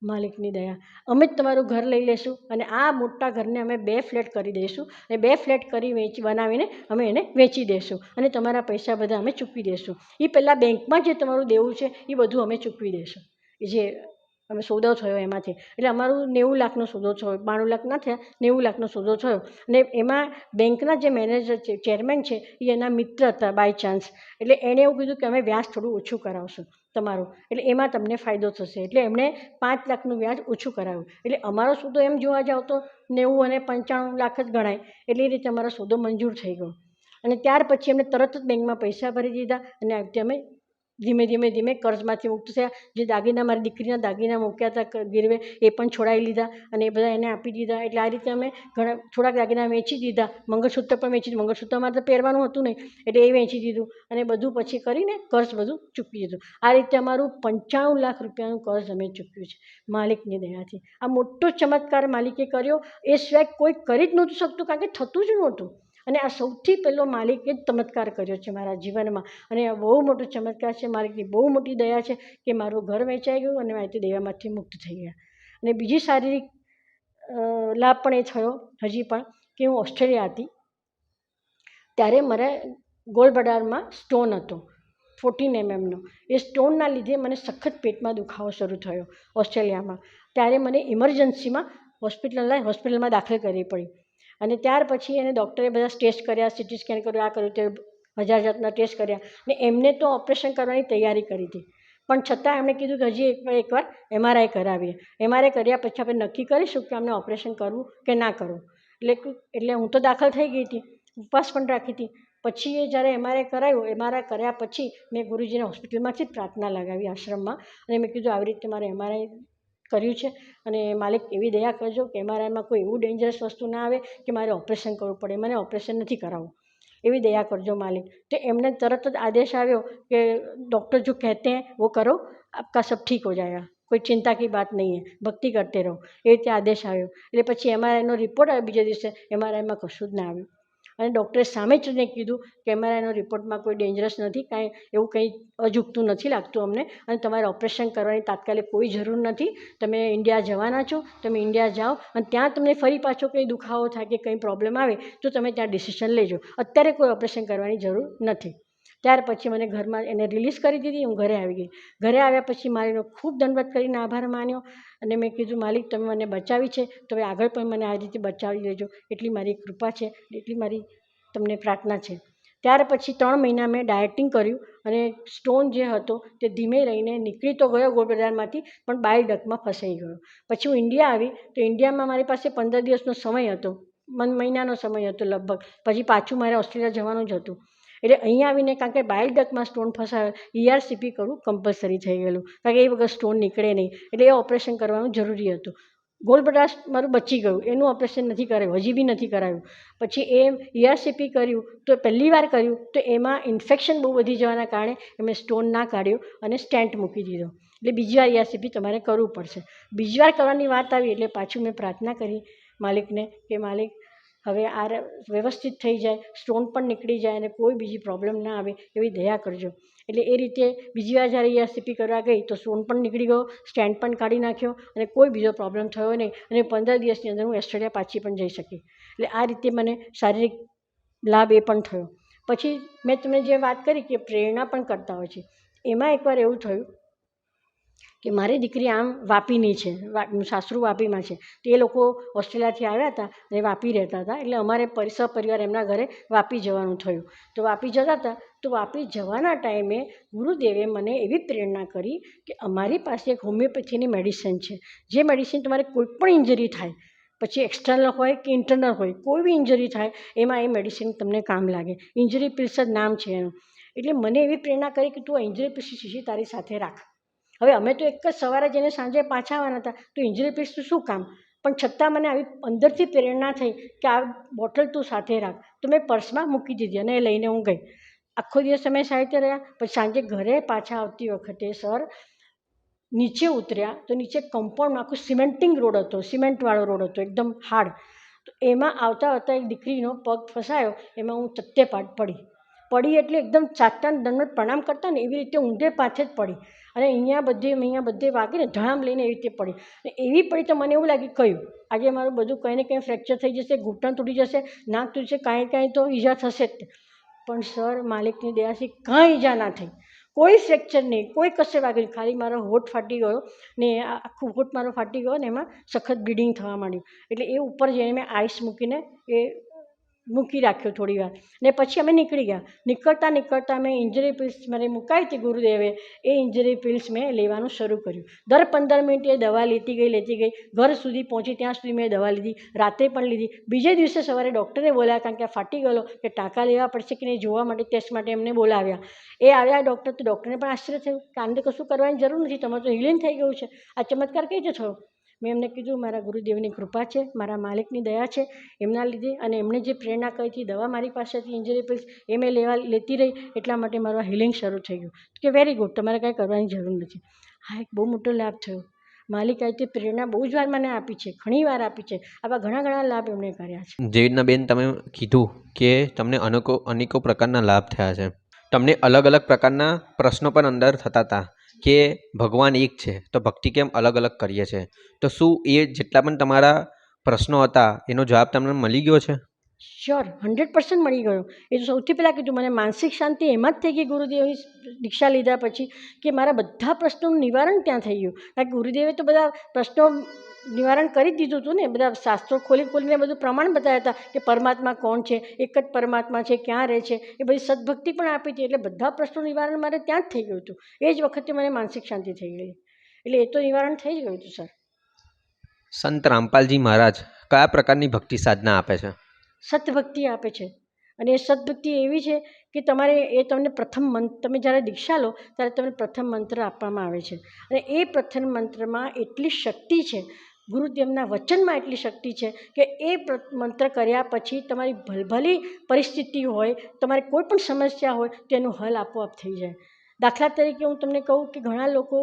માલિકની દયા, અમે જ તમારું ઘર લઈ લઈશું અને આ મોટા ઘરને અમે 2 ફ્લેટ કરી દઈશું અને 2 ફ્લેટ કરી બનાવીને અમે એને વેચી દઈશું અને તમારા પૈસા બધા અમે ચૂકવી દઈશું. એ પહેલાં બેંકમાં જે તમારું દેવું છે એ બધું અમે ચૂકવી દઈશું. એ જે અમે સોદો થયો એમાંથી. એટલે અમારું 90 લાખનો સોદો થયો, 92 લાખ ના થયા, 90 લાખનો સોદો થયો. અને એમાં બેંકના જે મેનેજર છે, ચેરમેન છે, એ એના મિત્ર હતા બાય ચાન્સ. એટલે એણે એવું કીધું કે અમે વ્યાજ થોડું ઓછું કરાવશું. તમારું, એટલે એમાં તમને ફાયદો થશે. એટલે એમણે 5 લાખનું વ્યાજ ઓછું કરાવ્યું. એટલે અમારો સોદો એમ જોવા જાવ તો 90 અને 95 લાખ જ ગણાય. એટલે એ રીતે અમારો સોદો મંજૂર થઈ ગયો. અને ત્યાર પછી એમણે તરત જ બેંકમાં પૈસા ભરી દીધા અને આ રીતે અમે ધીમે કર્જમાંથી મુક્ત થયા. જે દાગીના મારી દીકરીના દાગીના મૂક્યા હતા ગીરવે એ પણ છોડાવી લીધા અને એ બધા એને આપી દીધા. એટલે આ રીતે અમે થોડાક દાગીના વેચી દીધા. મંગળસૂત્ર પણ વેચી દીધું. મંગળસૂત્ર અમારે તો પહેરવાનું હતું નહીં એટલે એ વેચી દીધું અને બધું પછી કરીને કર્જ બધું ચૂકવી દીધું. આ રીતે અમારું 95 લાખ રૂપિયાનું કર્જ અમે ચૂક્યું છે માલિકની દયાથી. આ મોટો ચમત્કાર માલિકે કર્યો. એ સિવાય કોઈ કરી જ નહોતું શકતું, કારણ કે થતું જ નહોતું. અને આ સૌથી પહેલો માલિકે જ ચમત્કાર કર્યો છે મારા જીવનમાં. અને આ બહુ મોટો ચમત્કાર છે. માલિકની બહુ મોટી દયા છે કે મારું ઘર વેચાઈ ગયું અને મારી દયામાંથી મુક્ત થઈ ગયા. અને બીજી શારીરિક લાભ પણ એ થયો હજી પણ કે હું ઓસ્ટ્રેલિયા હતી ત્યારે મારે ગોલબ્લેડરમાં સ્ટોન હતો 14 mm. એ સ્ટોનના લીધે મને સખત પેટમાં દુખાવો શરૂ થયો ઓસ્ટ્રેલિયામાં. ત્યારે મને ઇમરજન્સીમાં હોસ્પિટલમાં દાખલ કરવી પડી. અને ત્યાર પછી એને ડૉક્ટરે બધા ટેસ્ટ કર્યા, સીટી સ્કેન કર્યું, આ કર્યું, તે 1000 જાતના ટેસ્ટ કર્યા. અને એમને તો ઓપરેશન કરવાની તૈયારી કરી હતી, પણ છતાં એમણે કીધું કે હજી એકવાર MRI કરાવીએ. MRI કર્યા પછી આપણે નક્કી કરીશું કે અમને ઓપરેશન કરવું કે ના કરવું. એટલે હું તો દાખલ થઈ ગઈ હતી, ઉપવાસ પણ રાખી હતી. પછી એ જ્યારે MRI કરાવ્યું, MRI કર્યા પછી મેં ગુરુજીને હોસ્પિટલમાંથી જ પ્રાર્થના લગાવી આશ્રમમાં અને મેં કીધું આવી રીતે મારે MRI કર્યું છે અને માલિક એવી દયા કરજો કે MRIમાં કોઈ એવું ડેન્જરસ વસ્તુ ના આવે કે મારે ઓપરેશન કરવું પડે. મને ઓપરેશન નથી કરાવવું, એવી દયા કરજો માલિક. તો એમને તરત જ આદેશ આવ્યો કે ડૉક્ટર જો કહેતે हैं वो करो, आपका सब ठीक हो जाएगा, કોઈ ચિંતા કી બાત નહીં है, ભક્તિ કરતે રહો, એ રીતે આદેશ આવ્યો. એટલે પછી MRIનો રિપોર્ટ આવ્યો બીજા દિવસે. MRIમાં કશું જ ના આવ્યું અને ડૉક્ટરે સામે જ ને કીધું કે MRIનો રિપોર્ટમાં કોઈ ડેન્જરસ નથી, કાંઈ એવું કંઈ અજુગતું નથી લાગતું અમને અને તમારે ઓપરેશન કરવાની તાત્કાલિક કોઈ જરૂર નથી. તમે ઇન્ડિયા જવાના છો, તમે ઇન્ડિયા જાઓ અને ત્યાં તમને ફરી પાછો કંઈ દુખાવો થાય કે કંઈ પ્રોબ્લેમ આવે તો તમે ત્યાં ડિસિઝન લેજો. અત્યારે કોઈ ઓપરેશન કરવાની જરૂર નથી. ત્યાર પછી મને ઘરમાં એને રિલીઝ કરી દીધી. હું ઘરે આવી ગઈ. ઘરે આવ્યા પછી મારે એનો ખૂબ દંડવત કરીને આભાર માન્યો અને મેં કીધું માલિક તમે મને બચાવી છે તો હવે આગળ પણ મને આ રીતે બચાવી લેજો, એટલી મારી કૃપા છે, એટલી મારી તમને પ્રાર્થના છે. ત્યાર પછી 3 મહિના મેં ડાયટિંગ કર્યું અને સ્ટોન જે હતો તે ધીમે રહીને નીકળી તો ગયો ગોળબજારમાંથી, પણ બાઇલ ડકમાં ફસાઈ ગયો. પછી હું ઇન્ડિયા આવી તો ઇન્ડિયામાં મારી પાસે 15 દિવસનો સમય હતો, મહિનાનો સમય હતો લગભગ. પછી પાછું મારે ઓસ્ટ્રેલિયા જવાનું જ હતું. એટલે અહીંયા આવીને કારણ કે બાઇલ ડકમાં સ્ટોન ફસાયો, ERCP કરવું કમ્પલસરી થઈ ગયેલું, કારણ કે એ વગર સ્ટોન નીકળે નહીં. એટલે એ ઓપરેશન કરવાનું જરૂરી હતું. ગોળબ્લેડર મારું બચી ગયું, એનું ઓપરેશન નથી કરાયું, હજી બી નથી કરાયું. પછી એ ERCP કર્યું તો પહેલી વાર કર્યું તો એમાં ઇન્ફેક્શન બહુ વધી જવાના કારણે એમણે સ્ટોન ના કાઢ્યો અને સ્ટેન્ટ મૂકી દીધો. એટલે બીજી વાર ERCP તમારે કરવું પડશે. બીજી વાર કરવાની વાત આવી એટલે પાછું મેં પ્રાર્થના કરી માલિકને કે માલિક હવે આ વ્યવસ્થિત થઈ જાય, સ્ટોન પણ નીકળી જાય અને કોઈ બીજી પ્રોબ્લેમ ના આવે એવી દયા કરજો. એટલે એ રીતે બીજી વાર જ્યારે ERCP કરવા ગઈ તો સ્ટોન પણ નીકળી ગયો, સ્ટેન્ટ પણ કાઢી નાખ્યો અને કોઈ બીજો પ્રોબ્લેમ થયો નહીં અને 15 દિવસની અંદર હું ઓસ્ટ્રેલિયા પાછી પણ જઈ શકી. એટલે આ રીતે મને શારીરિક લાભ એ પણ થયો. પછી મેં તમને જે વાત કરી કે પ્રેરણા પણ કરતા હોય છે, એમાં એકવાર એવું થયું કે મારી દીકરી આમ વાપીની છે, સાસરું વાપીમાં છે. તો એ લોકો ઓસ્ટ્રેલિયાથી આવ્યા હતા અને વાપી રહેતા હતા. એટલે અમારે સપરિવાર એમના ઘરે વાપી જવાનું થયું. તો વાપી જતા હતા તો વાપી જવાના ટાઈમે ગુરુદેવે મને એવી પ્રેરણા કરી કે અમારી પાસે એક હોમિયોપેથીની મેડિસિન છે, જે મેડિસિન તમારે કોઈ પણ ઇન્જરી થાય, પછી એક્સટર્નલ હોય કે ઇન્ટરનલ હોય, કોઈ બી ઇન્જરી થાય એમાં એ મેડિસિન તમને કામ લાગે. ઇન્જરી પિલ્સ જ નામ છે એનું. એટલે મને એવી પ્રેરણા કરી કે તું આ ઇન્જરી પિલ્સ શીશી તારી સાથે રાખ. હવે અમે તો એક જ સવારે જઈને સાંજે પાછા આવવાના હતા, તો ઇન્જરી પિલ્સ તો શું કામ, પણ છતાં મને આવી અંદરથી પ્રેરણા થઈ કે આ બોટલ તું સાથે રાખ. તો મેં પર્સમાં મૂકી દીધી અને એ લઈને હું ગઈ. આખો દિવસ અમે સાહિત્ય રહ્યા. પછી સાંજે ઘરે પાછા આવતી વખતે સર નીચે ઉતર્યા તો નીચે કમ્પાઉન્ડમાં આખું સિમેન્ટિંગ રોડ હતો, સિમેન્ટવાળો રોડ હતો એકદમ હાર્ડ. તો એમાં આવતા એક દીકરીનો પગ ફસાયો, એમાં હું ચત્તે પડી એટલે એકદમ ચાટતા દંડવત પ્રણામ કરતા ને એવી રીતે ઊંધે પાછે જ પડી અને અહીંયા બધે વાગીને ધડામ લઈને એવી રીતે પડી. અને એવી પડી તો મને એવું લાગ્યું કયું આજે મારું બધું કંઈ ને કંઈ ફ્રેક્ચર થઈ જશે, ઘૂંટણ તૂટી જશે, નાક તૂટી જશે, કાંઈ તો ઈજા થશે જ. પણ સર માલિકની દયાથી કાંઈ ઈજા ના થઈ, કોઈ ફ્રેક્ચર નહીં, કોઈ કશે વાગ્યું. ખાલી મારો હોઠ ફાટી ગયો ને આખું હોઠ મારો ફાટી ગયો ને એમાં સખત બ્લીડિંગ થવા માંડ્યું. એટલે એ ઉપર જઈને મેં આઈસ મૂકીને એ મૂકી રાખ્યો થોડી વાર ને પછી અમે નીકળી ગયા. નીકળતા મેં ઇન્જરી પિલ્સ મને મુકાઈ હતી ગુરુદેવે, એ ઇન્જરી પિલ્સ મેં લેવાનું શરૂ કર્યું. દર 15 મિનિટે દવા લેતી ગઈ. ઘર સુધી પહોંચી ત્યાં સુધી મેં દવા લીધી, રાતે પણ લીધી. બીજે દિવસે સવારે ડૉક્ટરે બોલાવ્યા, કારણ કે આ ફાટી ગયેલો કે ટાંકા લેવા પડશે કે નહીં જોવા માટે ટેસ્ટ માટે એમને બોલાવ્યા. એ આવ્યા ડૉક્ટર, તો ડૉક્ટરને પણ આશ્ચર્ય થયું કે આને કશું કરવાની જરૂર નથી, તમારે તો હિલિંગ થઈ ગયું છે, આ ચમત્કાર કઈ રીતે થયો? મેં એમને કીધું મારા ગુરુદેવની કૃપા છે, મારા માલિકની દયા છે, એમના લીધે, અને એમણે જે પ્રેરણા કરી હતી, દવા મારી પાસેથી ઇન્જરી પિલ્સ એ મેં લેતી રહી, એટલા માટે મારું હિલિંગ શરૂ થઈ ગયું. કે વેરી ગુડ, તમારે કાંઈ કરવાની જરૂર નથી. હા, એક બહુ મોટો લાભ થયો. માલિકાએ તે પ્રેરણા બહુ જ વાર મને આપી છે, ઘણી વાર આપી છે. આવા ઘણા લાભ એમણે કર્યા છે. જેવી રીતના બેન તમે કીધું કે તમને અનેકો પ્રકારના લાભ થયા છે, તમને અલગ અલગ પ્રકારના પ્રશ્નો પણ અંદર થતા હતા કે ભગવાન એક છે તો ભક્તિ કેમ અલગ અલગ કરીએ છીએ, તો શું એ જેટલા પણ તમારા પ્રશ્નો હતા એનો જવાબ તમને મળી ગયો છે? શ્યોર, 100% મળી ગયો. એ તો સૌથી પહેલાં કીધું, મને માનસિક શાંતિ એમાં જ થઈ ગઈ ગુરુદેવની દીક્ષા લીધા પછી, કે મારા બધા પ્રશ્નોનું નિવારણ ત્યાં થઈ ગયું. કારણ કે ગુરુદેવે તો બધા પ્રશ્નો નિવારણ કરી દીધું હતું ને, બધા શાસ્ત્રો ખોલીને બધું પ્રમાણ બતાવ્યા હતા કે પરમાત્મા કોણ છે, એક જ પરમાત્મા છે, ક્યાં રહે છે, એ બધી સદભક્તિ પણ આપી હતી. એટલે બધા પ્રશ્નો નિવારણ મારે ત્યાં જ થઈ ગયું હતું. એ જ વખતે મને માનસિક શાંતિ થઈ ગઈ. એટલે એ તો નિવારણ થઈ જ ગયું હતું સર. સંત રામપાલજી મહારાજ કયા પ્રકારની ભક્તિ સાધના આપે છે? સતભક્તિ આપે છે. અને એ સદભક્તિ એવી છે કે તમને પ્રથમ મંત્ર, તમે જ્યારે દીક્ષા લો ત્યારે તમને પ્રથમ મંત્ર આપવામાં આવે છે, અને એ પ્રથમ મંત્રમાં એટલી શક્તિ છે, ગુરુદેવના વચનમાં એટલી શક્તિ છે કે એ મંત્ર કર્યા પછી તમારી ભલભલી પરિસ્થિતિ હોય, તમારી કોઈ પણ સમસ્યા હોય તેનું હલ આપોઆપ થઈ જાય. દાખલા તરીકે હું તમને કહું કે ઘણા લોકો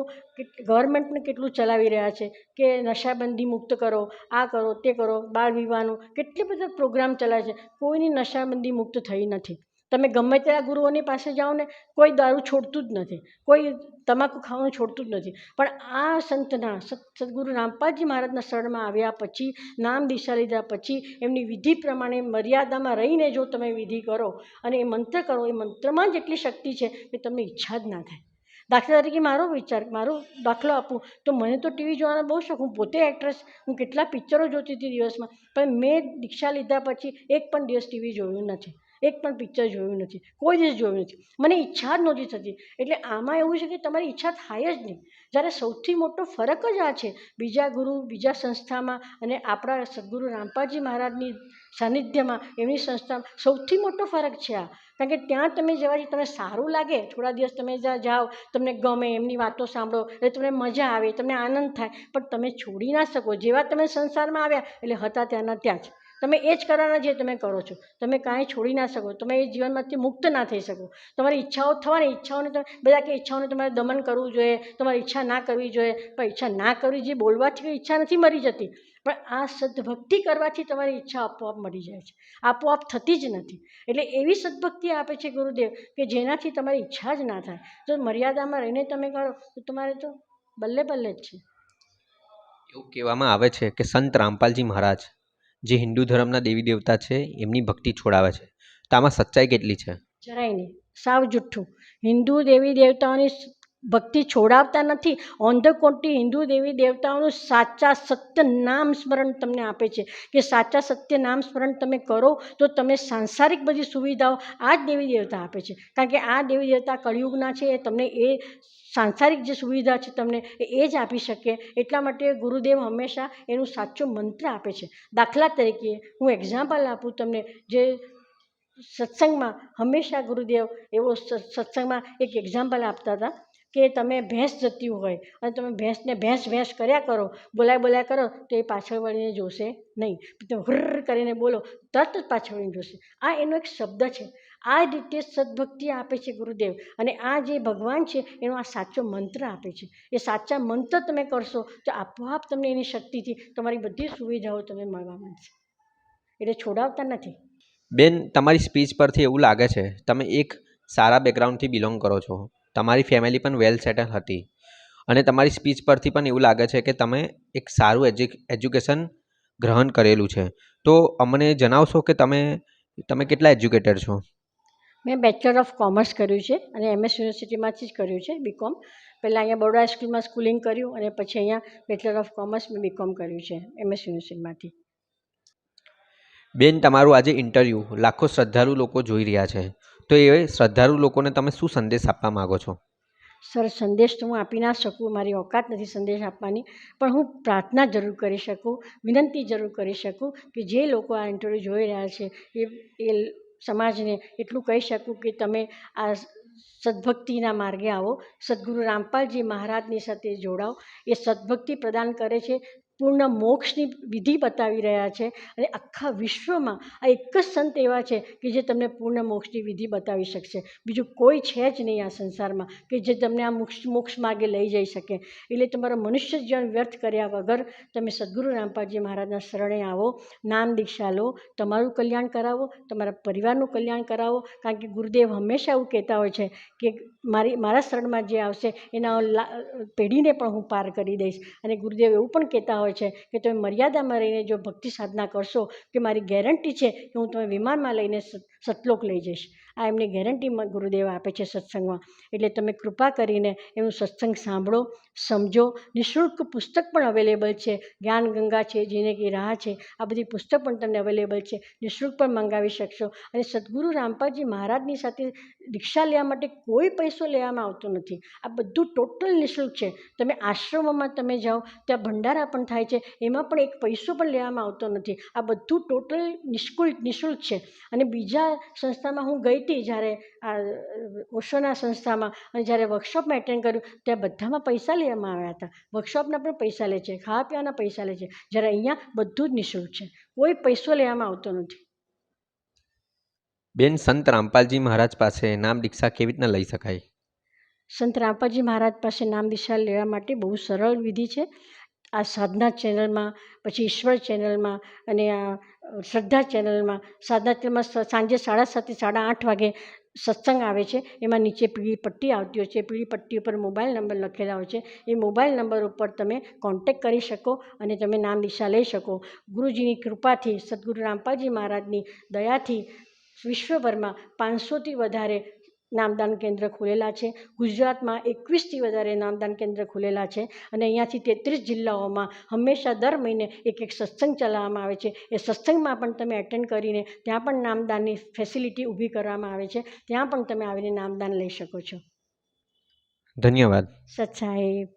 ગવર્મેન્ટને કેટલું ચલાવી રહ્યા છે કે નશાબંધી મુક્ત કરો, આ કરો, તે કરો, બાળ વિવાહનું કેટલી બધા પ્રોગ્રામ ચલાવે છે. કોઈની નશાબંધી મુક્ત થઈ નથી. તમે ગમે તેવા ગુરુઓની પાસે જાઓ ને, કોઈ દારૂ છોડતું જ નથી, કોઈ તમાકુ ખાવાનું છોડતું જ નથી. પણ આ સંતના સદગુરુ રામપાલજી મહારાજના શરણમાં આવ્યા પછી, નામ દીક્ષા લીધા પછી, એમની વિધિ પ્રમાણે મર્યાદામાં રહીને જો તમે વિધિ કરો અને એ મંત્ર કરો, એ મંત્રમાં જ એટલી શક્તિ છે કે તમને ઈચ્છા જ ના થાય. દાખલા તરીકે મારો દાખલો આપું તો મને તો ટીવી જોવાનો બહુ શોખ. હું પોતે એક્ટ્રેસ, હું કેટલા પિક્ચરો જોતી હતી દિવસમાં, પણ મેં દીક્ષા લીધા પછી એક પણ દિવસ ટીવી જોયું નથી, એક પણ પિક્ચર જોયું નથી, કોઈ દિવસ જોયું નથી. મને ઈચ્છા જ નહોતી થતી. એટલે આમાં એવું છે કે તમારી ઈચ્છા થાય જ નહીં. જ્યારે સૌથી મોટો ફરક જ આ છે બીજા ગુરુ, બીજા સંસ્થામાં અને આપણા સદગુરુ રામપાલજી મહારાજની સાનિધ્યમાં, એમની સંસ્થામાં સૌથી મોટો ફરક છે આ. કારણ કે ત્યાં તમે જવાથી તમને સારું લાગે, થોડા દિવસ તમે જ્યાં જાઓ, તમને ગમે, એમની વાતો સાંભળો એટલે તમને મજા આવે, તમને આનંદ થાય, પણ તમે છોડી ના શકો. જેવા તમે સંસારમાં આવ્યા એટલે હતા ત્યાંના ત્યાં જ તમે એ જ કરવાના જે તમે કરો છો. તમે કાંઈ છોડી ના શકો, તમે એ જીવનમાંથી મુક્ત ના થઈ શકો. તમારી ઈચ્છાઓ થવાની, ઈચ્છાઓને તમે બધા કે ઈચ્છાઓને તમારે દમન કરવું જોઈએ, તમારી ઈચ્છા ના કરવી જોઈએ, પણ ઈચ્છા ના કરવી, જે બોલવાથી ઈચ્છા નથી મરી જતી, પણ આ સદભક્તિ કરવાથી તમારી ઈચ્છા આપોઆપ મરી જાય છે, આપોઆપ થતી જ નથી. એટલે એવી સદભક્તિ આપે છે ગુરુદેવ કે જેનાથી તમારી ઈચ્છા જ ના થાય. જો મર્યાદામાં રહીને તમે કરો તો તમારે તો બલ્લે બલ્લે જ છે. એવું કહેવામાં આવે છે કે સંત રામપાલજી મહારાજ જે હિન્દુ ધર્મના દેવી દેવતા છે એમની ભક્તિ છોડાવે છે, તો આમાં સચ્ચાઈ કેટલી છે? જરાય નહીં, સાવ જુઠ્ઠું. હિન્દુ દેવી દેવતાઓની ભક્તિ છોડાવતા નથી. ઓન ધ કોન્ટ્રી, હિન્દુ દેવી દેવતાઓનું સાચા સત્ય નામ સ્મરણ તમને આપે છે કે સાચા સત્ય નામ સ્મરણ તમે કરો તો તમે સાંસારિક બધી સુવિધાઓ આ જ દેવી દેવતા આપે છે. કારણ કે આ દેવી દેવતા કળિયુગના છે, એ તમને એ સાંસારિક જે સુવિધા છે તમને એ જ આપી શકે. એટલા માટે ગુરુદેવ હંમેશા એનું સાચો મંત્ર આપે છે. દાખલા તરીકે હું એક્ઝામ્પલ આપું તમને, જે સત્સંગમાં હંમેશા ગુરુદેવ એવો સત્સંગમાં એક એક્ઝામ્પલ આપતા હતા કે તમે ભેંસ જતી હોય અને તમે ભેંસને ભેંસ કર્યા કરો, બોલાય કરો, તો એ પાછળ વળીને જોશે નહીં. તમે હુર્ર કરીને બોલો, તરત જ પાછળ વળીને જોશે. આ એનો એક શબ્દ છે. આ રીતે સદભક્તિ આપે છે ગુરુદેવ, અને આ જે ભગવાન છે એનો આ સાચો મંત્ર આપે છે. એ સાચા મંત્ર તમે કરશો તો આપોઆપ તમને એની શક્તિથી તમારી બધી સુવિધાઓ તમને મળવા માંડશે. એટલે છોડાવતા નથી. બેન, તમારી સ્પીચ પરથી એવું લાગે છે તમે એક સારા બેકગ્રાઉન્ડથી બિલોંગ કરો છો, તમારી ફેમિલી પણ વેલ સેટલ હતી, અને તમારી સ્પીચ પરથી પણ એવું લાગે છે કે તમે એક સારું એજ્યુકેશન ગ્રહણ કરેલું છે. તો અમને જણાવશો કે તમે કેટલા એજ્યુકેટેડ છો? મેં બેચલર ઓફ કોમર્સ કર્યું છે અને MS યુનિવર્સિટીમાંથી જ કર્યું છે BCom. પહેલાં અહીંયા બરોડા સ્કૂલમાં સ્કૂલિંગ કર્યું અને પછી અહીંયા બેચલર ઓફ કોમર્સ મેં BCom કર્યું છે MS યુનિવર્સિટીમાંથી. બેન, તમારું આજે ઇન્ટરવ્યૂ લાખો શ્રદ્ધાળુ લોકો જોઈ રહ્યા છે, તો એ શ્રદ્ધાળુ લોકોને તમે શું સંદેશ આપવા માગો છો? સર, સંદેશ તો હું આપી ના શકું, મારી ઓકાત નથી સંદેશ આપવાની, પણ હું પ્રાર્થના જરૂર કરી શકું, વિનંતી જરૂર કરી શકું કે જે લોકો આ ઇન્ટરવ્યૂ જોઈ રહ્યા છે એ સમાજને એટલું કહી શકું કે તમે આ સદભક્તિના માર્ગે આવો, સદગુરુ રામપાલજી મહારાજની સાથે જોડાઓ. એ સદભક્તિ પ્રદાન કરે છે, પૂર્ણ મોક્ષની વિધિ બતાવી રહ્યા છે, અને આખા વિશ્વમાં આ એક જ સંત એવા છે કે જે તમને પૂર્ણ મોક્ષની વિધિ બતાવી શકશે. બીજું કોઈ છે જ નહીં આ સંસારમાં કે જે તમને આ મોક્ષ માર્ગે લઈ જઈ શકે. એટલે તમારો મનુષ્ય જીવન વ્યર્થ કર્યા વગર તમે સદગુરુ રામપાલજી મહારાજના શરણે આવો, નામ દીક્ષા લો, તમારું કલ્યાણ કરાવો, તમારા પરિવારનું કલ્યાણ કરાવો. કારણ કે ગુરુદેવ હંમેશા એવું કહેતા હોય છે કે મારા શરણમાં જે આવશે એના પેઢીને પણ હું પાર કરી દઈશ. અને ગુરુદેવ એવું પણ કહેતા હોય છે કે તમે મર્યાદામાં રહીને જો ભક્તિ સાધના કરશો કે મારી ગેરંટી છે કે હું તમે વિમાનમાં લઈને સતલોક લઈ જઈશ. આ એમની ગેરંટી ગુરુદેવ આપે છે સત્સંગમાં. એટલે તમે કૃપા કરીને એનું સત્સંગ સાંભળો, સમજો. નિઃશુલ્ક પુસ્તક પણ અવેલેબલ છે, જ્ઞાન ગંગા છે, જિંદગી રાહ છે, આ બધી પુસ્તક પણ તમને અવેલેબલ છે, નિઃશુલ્ક પણ મંગાવી શકશો. અને સદગુરુ રામપાલજી મહારાજની સાથે દીક્ષા લેવા માટે કોઈ પૈસો લેવામાં આવતો નથી. આ બધું ટોટલ નિઃશુલ્ક છે. તમે આશ્રમોમાં તમે જાઓ ત્યાં ભંડારા પણ થાય છે, એમાં પણ એક પૈસો પણ લેવામાં આવતો નથી. આ બધું ટોટલ નિઃશુલ્ક છે. અને બીજા સંસ્થામાં હું ગઈ હતી જ્યારે આ ઓશોના સંસ્થામાં, અને જ્યારે વર્કશોપમાં એટેન્ડ કર્યું ત્યાં બધામાં પૈસા લેવામાં આવ્યા હતા. વર્કશોપના પણ પૈસા લે છે, ખાવા પીવાના પૈસા લે છે, જ્યારે અહીંયા બધું જ નિઃશુલ્ક છે, કોઈ પૈસો લેવામાં આવતો નથી. બેન, સંત રામપાલજી મહારાજ પાસે નામ દીક્ષા કેવી રીતના લઈ શકાય? સંત રામપાલજી મહારાજ પાસે નામ દીક્ષા લેવા માટે બહુ સરળ વિધિ છે. આ સાધના ચેનલમાં, પછી ઈશ્વર ચેનલમાં અને આ શ્રદ્ધા ચેનલમાં, સાધના ચેનલમાં સાંજે 7:30 થી 8:30 વાગે સત્સંગ આવે છે. એમાં નીચે પીળી પટ્ટી આવતી હોય છે, પીળી પટ્ટી ઉપર મોબાઈલ નંબર લખેલા હોય છે. એ મોબાઈલ નંબર ઉપર તમે કોન્ટેક કરી શકો અને તમે નામ દીક્ષા લઈ શકો. ગુરુજીની કૃપાથી, સદગુરુ રામપાલજી મહારાજની દયાથી વિશ્વભરમાં 500થી વધારે નામદાન કેન્દ્ર ખુલેલા છે. ગુજરાતમાં 21થી વધારે નામદાન કેન્દ્ર ખુલેલા છે. અને અહીંયાથી 33 જિલ્લાઓમાં હંમેશા દર મહિને એક સત્સંગ ચલાવવામાં આવે છે. એ સત્સંગમાં પણ તમે એટેન્ડ કરીને ત્યાં પણ નામદાનની ફેસિલિટી ઊભી કરવામાં આવે છે. ત્યાં પણ તમે આવીને નામદાન લઈ શકો છો. ધન્યવાદ. સત સાહેબ.